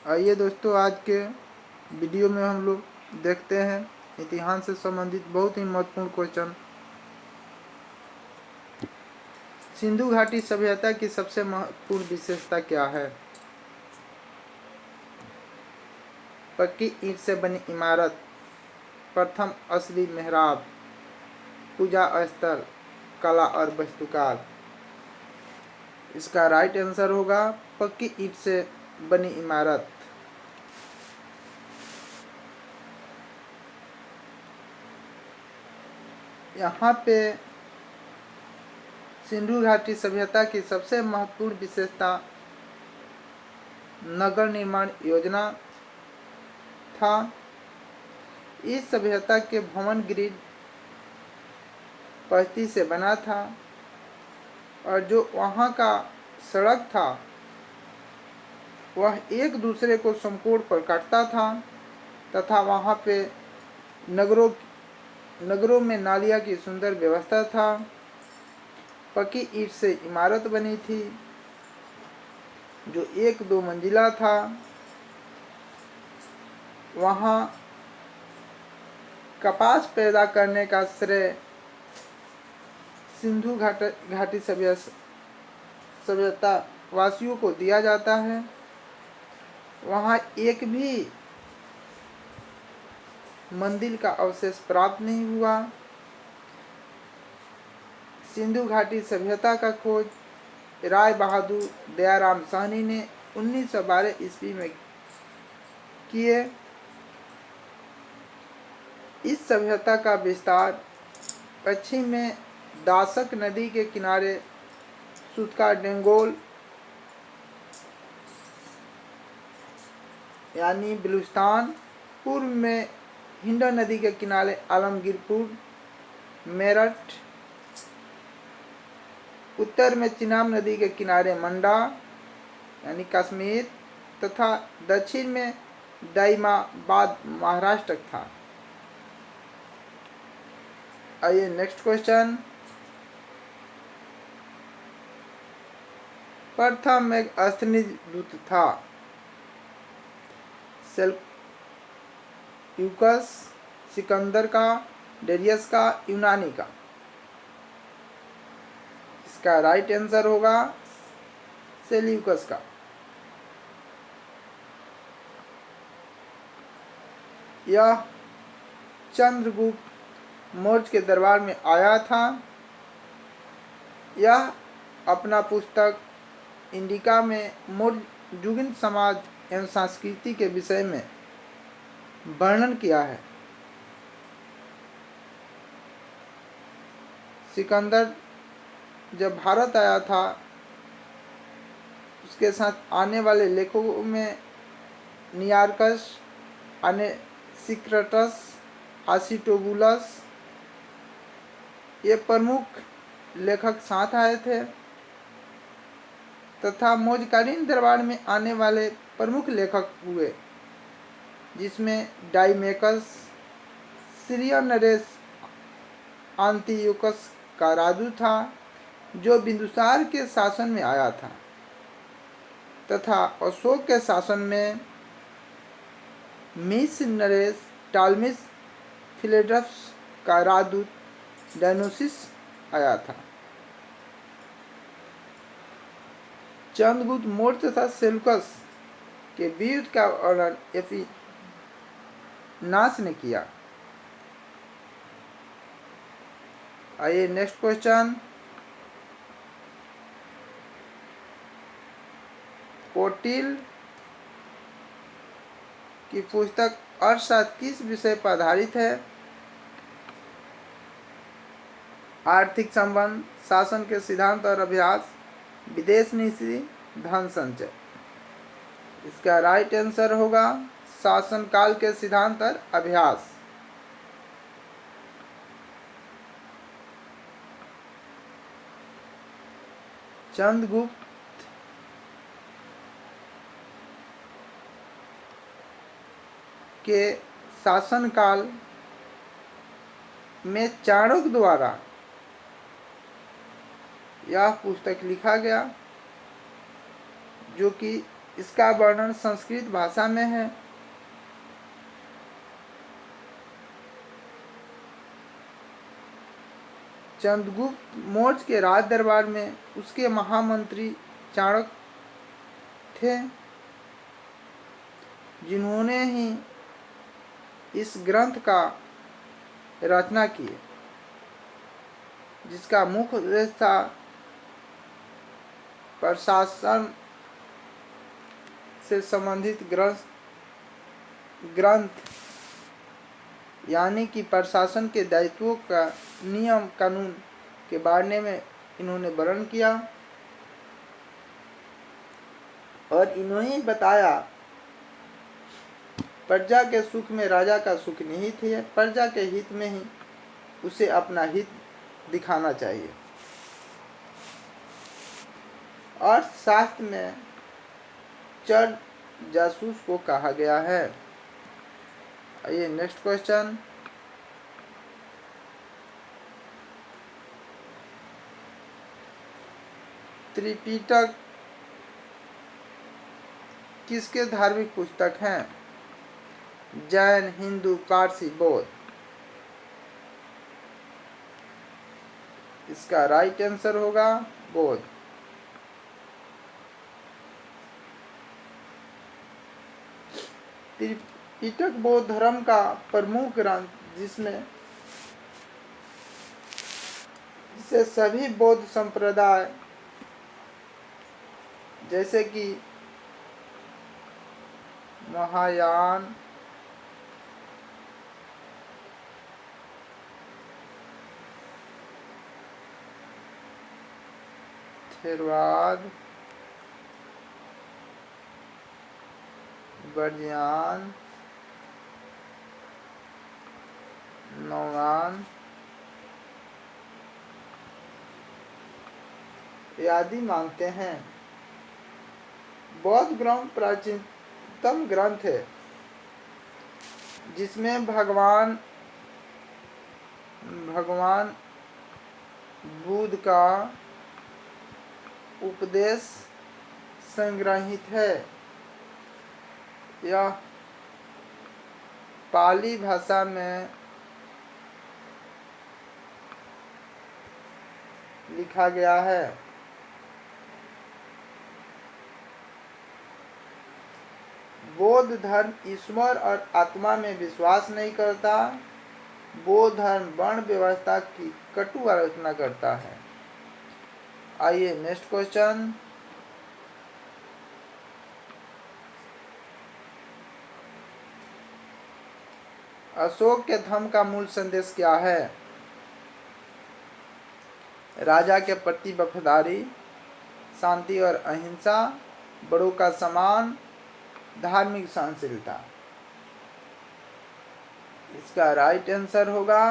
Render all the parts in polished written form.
आइए दोस्तों, आज के वीडियो में हम लोग देखते हैं इतिहास से संबंधित बहुत ही महत्वपूर्ण क्वेश्चन। सिंधु घाटी सभ्यता की सबसे महत्वपूर्ण विशेषता क्या है? पक्की ईंट से बनी इमारत, प्रथम असली मेहराब, पूजा स्थल, कला और वास्तुकार। इसका राइट आंसर होगा पक्की ईंट से बनी इमारत। यहाँ पे सिंधु घाटी सभ्यता की सबसे महत्वपूर्ण विशेषता नगर निर्माण योजना था। इस सभ्यता के भवन ग्रिड पत्ती से बना था और जो वहाँ का सड़क था वह एक दूसरे को समकोण पर काटता था तथा वहाँ पे नगरों में नालिया की सुंदर व्यवस्था था। पक्की ईंट से इमारत बनी थी जो 1-2 मंजिला था। वहाँ कपास पैदा करने का श्रेय सिंधु घाटी सभ्यता वासियों को दिया जाता है। वहाँ एक भी मंदिर का अवशेष प्राप्त नहीं हुआ। सिंधु घाटी सभ्यता का खोज राय बहादुर दयाराम साहनी ने 1912 ईस्वी में किए। इस सभ्यता का विस्तार पश्चिम में दासक नदी के किनारे सुतका डेंगोल यानी बलूचिस्तान, पूर्व में हिंडा नदी के किनारे आलमगीरपुर, मेरठ, उत्तर में चिनाब नदी के किनारे मंडा यानी कश्मीर तथा दक्षिण में दाइमाबाद महाराष्ट्र था। आइए नेक्स्ट क्वेश्चन। प्रथम एक अस्थनि दूत था। सेल्यूकस, सिकंदर का, डेरियस का, यूनानी का। इसका राइट आंसर होगा सेल्यूकस का। यह चंद्रगुप्त मौर्य के दरबार में आया था। यह अपना पुस्तक इंडिका में मौर्य जुगीन समाज एवं संस्कृति के विषय में वर्णन किया है। सिकंदर जब भारत आया था उसके साथ आने वाले लेखकों में नियार्कस, अनेसिक्राटस, आसिटोबुलस ये प्रमुख लेखक साथ आए थे तथा मौर्यकालीन दरबार में आने वाले प्रमुख लेखक हुए जिसमें डाइमेकस, सीरिया नरेश आंतियोकस का राजू था जो बिंदुसार के शासन में आया था तथा अशोक के शासन में मिस नरेश टालमिस फिलेडस का राजदूत डायनोसिस आया था। चंद्रगुप्त मौर्य तथा सेल्यूकस के वीर का वर्णन एफिनास ने किया। आइए नेक्स्ट क्वेश्चन। कौटिल्य की पुस्तक अर्थशास्त्र किस विषय पर आधारित है? आर्थिक संबंध, शासन के सिद्धांत और अभ्यास, विदेश नीति, धन संचय। इसका राइट आंसर होगा शासन काल के सिद्धांत और अभ्यास। चंद्रगुप्त के शासनकाल में चाणक्य द्वारा यह पुस्तक लिखा गया जो कि इसका वर्णन संस्कृत भाषा में है। चंद्रगुप्त मौर्य के राज दरबार में उसके महामंत्री चाणक्य थे, जिन्होंने ही इस ग्रंथ का रचना की, जिसका मुख्य उद्देश्य था प्रशासन से संबंधित ग्रंथ यानी कि प्रशासन के दायित्वों का नियम कानून के बारे में इन्होंने वर्णन किया और इन्होंने बताया प्रजा के सुख में राजा का सुख निहित है, प्रजा के हित में ही उसे अपना हित दिखाना चाहिए। अर्थशास्त्र में चर जासूस को कहा गया है। आइए नेक्स्ट क्वेश्चन। त्रिपिटक किसके धार्मिक पुस्तक हैं? जैन, हिंदू, पारसी, बौद्ध। इसका राइट आंसर होगा बौद्ध। त्रिपिटक बौद्ध धर्म का प्रमुख ग्रंथ जिसे सभी बौद्ध संप्रदाय जैसे कि महायान, थेरवाद, बर्जियान, नौगान आदि मानते हैं। बौद्ध ग्रंथ प्राचीनतम ग्रंथ है जिसमें भगवान बुद्ध का उपदेश संग्रहित है। यह पाली भाषा में लिखा गया है। बौद्ध धर्म ईश्वर और आत्मा में विश्वास नहीं करता। बौद्ध धर्म वर्ण व्यवस्था की कटु आलोचना करता है। आइए नेक्स्ट क्वेश्चन। अशोक के धर्म का मूल संदेश क्या है? राजा के प्रति वफादारी, शांति और अहिंसा, बड़ों का सम्मान, धार्मिक सहनशीलता। इसका राइट आंसर होगा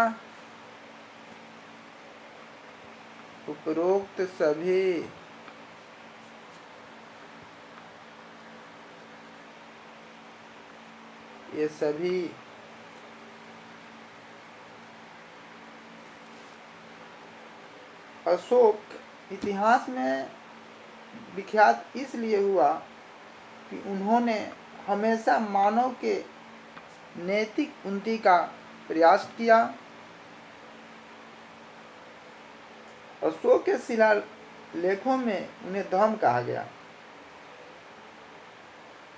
उपरोक्त सभी। ये सभी अशोक इतिहास में विख्यात इसलिए हुआ कि उन्होंने हमेशा मानव के नैतिक उन्नति का प्रयास किया। अशोक के शिलालेखों में उन्हें धर्म कहा गया,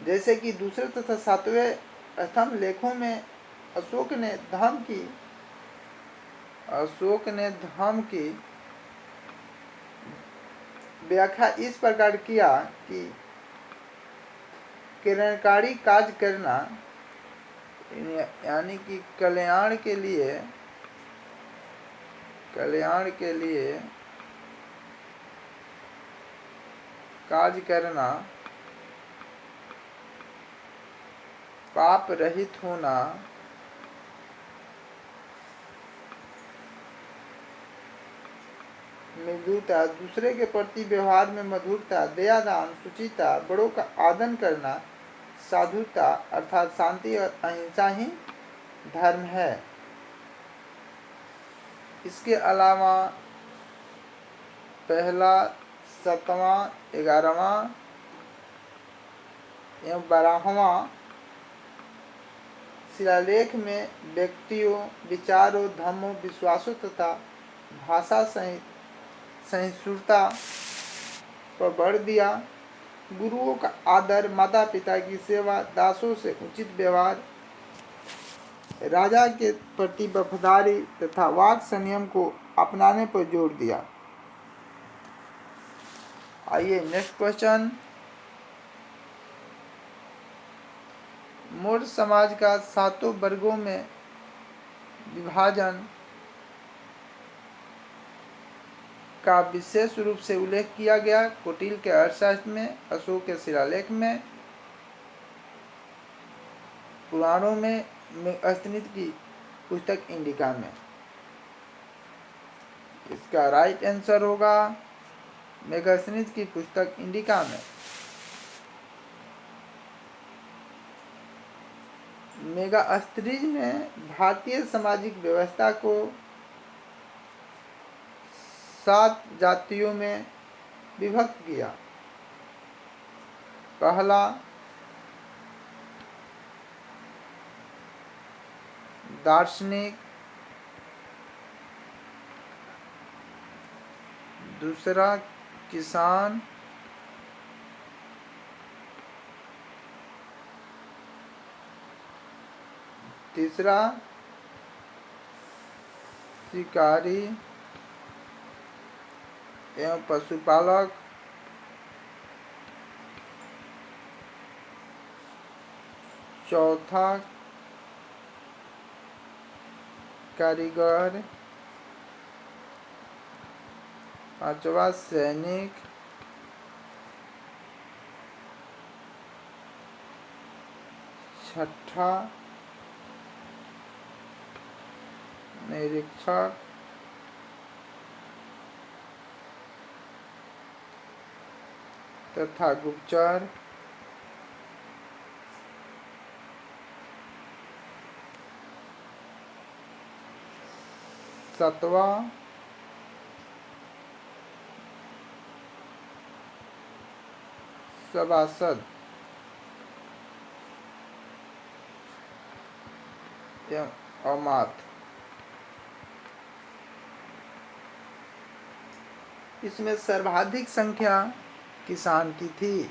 जैसे कि दूसरे तथा सातवें स्तंभ लेखों में अशोक ने धर्म की व्याख्या इस प्रकार किया कि कल्याणकारी कार्य करना, यानी कि कल्याण के लिए कार्य करना, पाप रहित होना, मृदुता, दूसरे के प्रति व्यवहार में मधुरता, दयादान, शुचिता, बड़ों का आदर करना, साधुता अर्थात शांति और अहिंसा ही धर्म है। इसके अलावा पहला, 7वां, 11वां एवं 12वां शिलालेख में व्यक्तियों, विचारों, धर्मों, विश्वासों तथा भाषा सहिष्णुता पर बल दिया। गुरुओं का आदर, माता पिता की सेवा, दासों से उचित व्यवहार, राजा के प्रति वफादारी तथा वाक संयम को अपनाने पर जोर दिया। आइए नेक्स्ट क्वेश्चन। मौर्य समाज का 7 वर्गों में विभाजन का विशेष रूप से उल्लेख किया गया। कौटिल्य के अर्थशास्त्र में, अशोक के शिलालेख में, पुराणों में, मेगास्थनीज की पुस्तक इंडिका में। इसका राइट आंसर होगा मेगास्थनीज की पुस्तक इंडिका में। मेगास्थनीज ने भारतीय सामाजिक व्यवस्था को 7 जातियों में विभक्त किया। पहला दार्शनिक, दूसरा किसान, तीसरा शिकारी एवं पशुपालक, चौथा कारीगर, पांचवा सैनिक, छठा निरीक्षक, तथा गुप्तचर, सातवां सभासद एवं अमात्य। इसमें सर्वाधिक संख्या किसान की थी।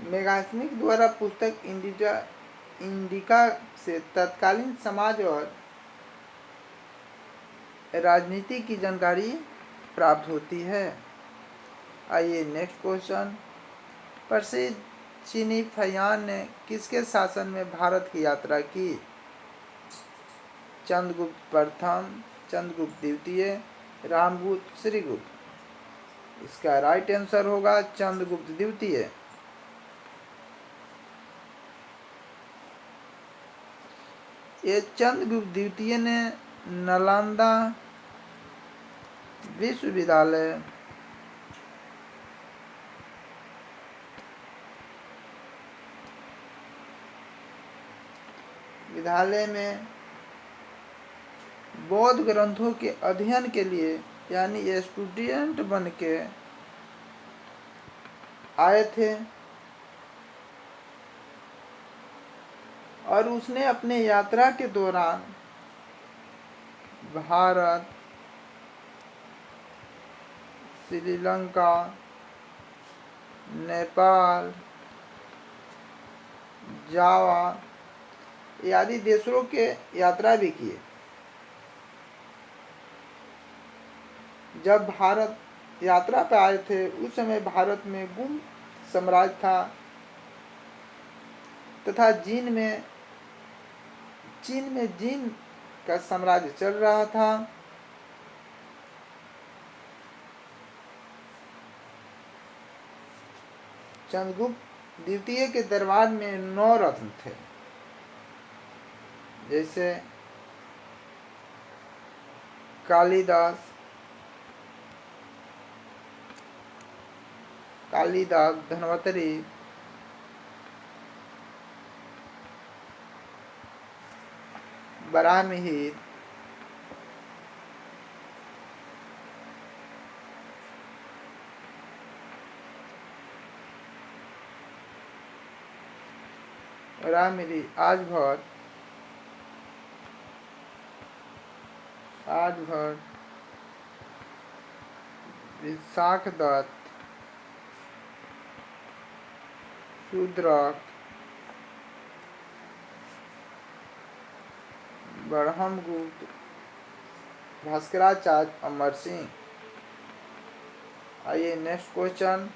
मेगास्थनीज द्वारा पुस्तक इंडिका से तत्कालीन समाज और राजनीति की जानकारी प्राप्त होती है। आइए नेक्स्ट क्वेश्चन। प्रसिद्ध चीनी फहियान ने किसके शासन में भारत की यात्रा की? चंद्रगुप्त प्रथम, चंद्रगुप्त द्वितीय, रामगुप्त, श्रीगुप्त। इसका राइट आंसर होगा चंद्रगुप्त द्वितीय। ये चंद्रगुप्त द्वितीय ने नालंदा विश्वविद्यालय में बौद्ध ग्रंथों के अध्ययन के लिए यानी स्टूडेंट बन के आए थे और उसने अपने यात्रा के दौरान भारत, श्रीलंका, नेपाल, जावा आदि देशों के यात्रा भी किए। जब भारत यात्रा पर आए थे उस समय भारत में गुप्त साम्राज्य था तथा चीन में जीन का साम्राज्य चल रहा था। चंद्रगुप्त द्वितीय के दरबार में 9 रत्न थे, जैसे कालिदास धन्वंतरी, वराहमिहिर, रामिरी आजभर विशाख दत्त, शूद्रक, ब्रह्मगुप्त, भास्कराचार्य, अमर सिंह। आइए नेक्स्ट क्वेश्चन,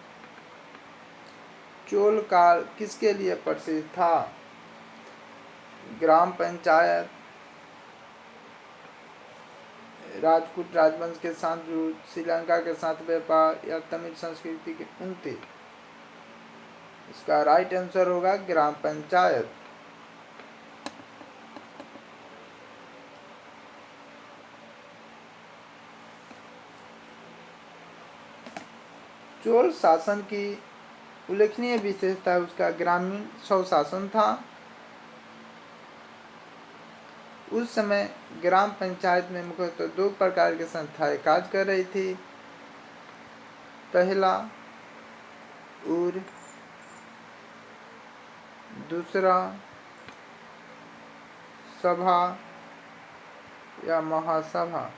चोल काल किसके लिए प्रसिद्ध था? ग्राम पंचायत, राजपूत राजवंश के साथ युद्ध, श्रीलंका के साथ व्यापार या तमिल संस्कृति की उन्नति? इसका राइट आंसर होगा ग्राम पंचायत। चोल शासन की उल्लेखनीय विशेषता उसका ग्रामीण स्वशासन था। उस समय ग्राम पंचायत में मुख्यतः दो प्रकार की संस्थाएं कार्य कर रही थी। पहला और दूसरा सभा या महासभा।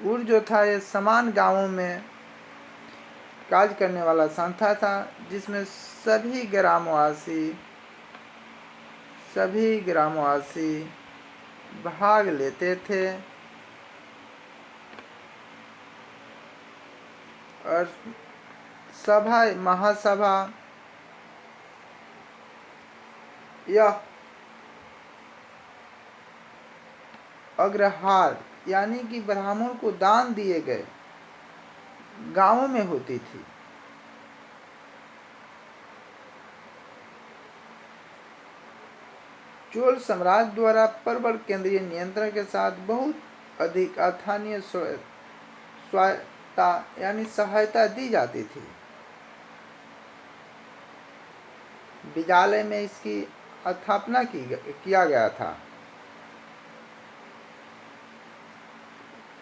उर जो था ये समान गांवों में कार्य करने वाला संस्था था, जिसमें सभी ग्रामवासी भाग लेते थे और सभा महासभा यह अग्रहार यानी कि ब्राह्मण को दान दिए गए गांवों में होती थी। चोल सम्राट द्वारा प्रबल केंद्रीय नियंत्रण के साथ बहुत अधिक स्थानीय स्वायत्तता यानी सहायता दी जाती थी। विद्यालय में इसकी स्थापना किया गया था।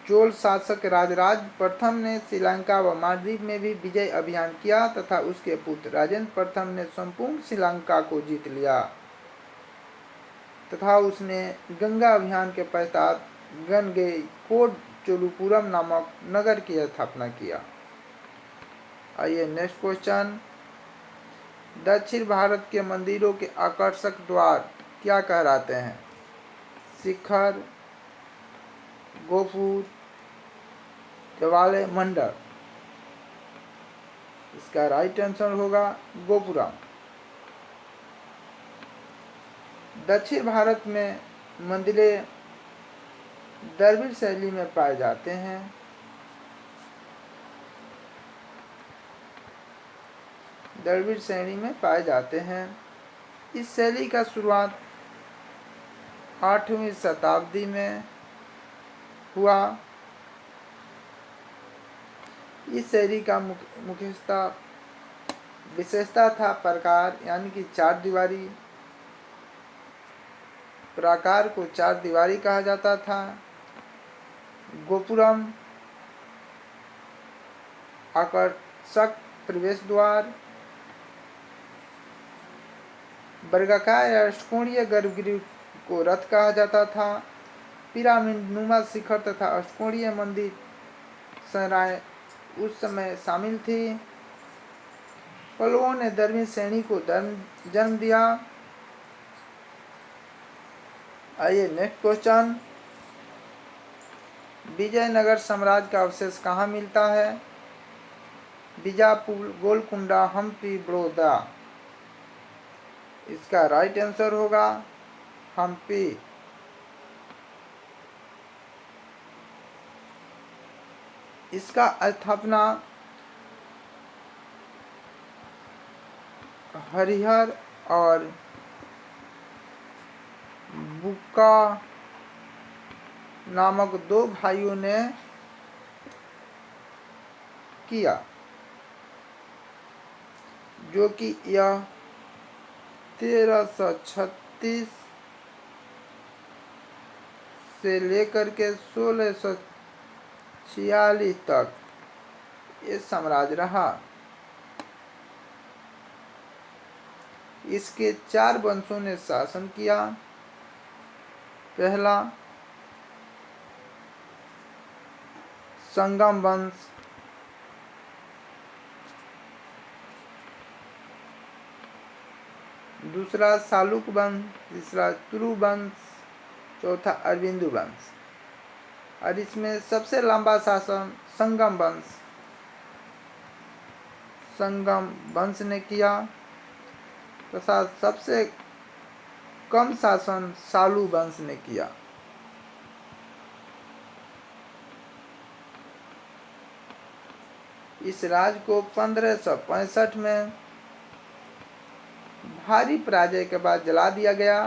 चोल शासक राजराज प्रथम ने श्रीलंका व मालदीव में भी विजय अभियान किया तथा उसके पुत्र राजेंद्र प्रथम ने संपूर्ण श्रीलंका को जीत लिया तथा उसने गंगा अभियान के पश्चात गनगेकोड चोलुपुरम नामक नगर की स्थापना किया। आइए नेक्स्ट क्वेश्चन, दक्षिण भारत के मंदिरों के आकर्षक द्वार क्या कहलाते हैं? शिखर, गोपुर, देवालय, मंडल? इसका राइट आंसर होगा गोपुरम। दक्षिण भारत में मंदिरें द्रविड़ शैली में पाए जाते हैं। द्रविड़ शैली में पाए जाते हैं। इस शैली का शुरुआत 8वीं शताब्दी में हुआ। इस शैली का मुख्यतः विशेषता था प्रकार यानी कि चार दीवारी। प्राकार को चार दीवारी कहा जाता था। गोपुरम आकर्षक प्रवेश द्वार, वर्गाकार या अष्टकोणीय गर्भगृह को रथ कहा जाता था। पिरामिड नुमा शिखर तथा अष्टकोणीय मंदिर संरचनाएं उस समय शामिल थी। पल्लवों ने द्रविड़ श्रेणी को जन्म दिया। आइए नेक्स्ट क्वेश्चन, विजयनगर साम्राज्य का अवशेष कहाँ मिलता है? बीजापुर, गोलकुंडा, हम्पी, बड़ौदा? इसका राइट आंसर होगा हम्पी। इसका स्थापना हरिहर और बुक्का नामक दो भाइयों ने किया, जो कि यह 1336 से लेकर के 1646 तक ये साम्राज्य रहा। इसके 4 वंशों ने शासन किया। पहला संगम वंश, दूसरा शालुक वंश, तीसरा तुरु वंश, चौथा अरविंदु वंश। और इसमें सबसे लंबा शासन संगम वंश ने किया तथा सबसे कम शासन शालू वंश ने किया। इस राज को 1565 में भारी पराजय के बाद जला दिया गया।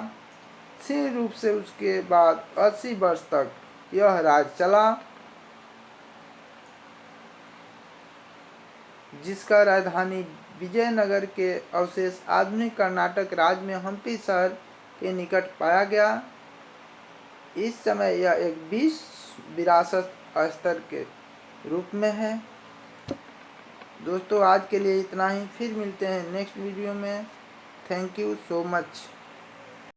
स्थिर रूप से उसके बाद 80 वर्ष तक यह राज चला, जिसका राजधानी विजयनगर के अवशेष आधुनिक कर्नाटक राज्य में हम्पी शहर के निकट पाया गया। इस समय यह एक विश्व विरासत स्तर के रूप में है। दोस्तों आज के लिए इतना ही, फिर मिलते हैं नेक्स्ट वीडियो में। Thank you so much.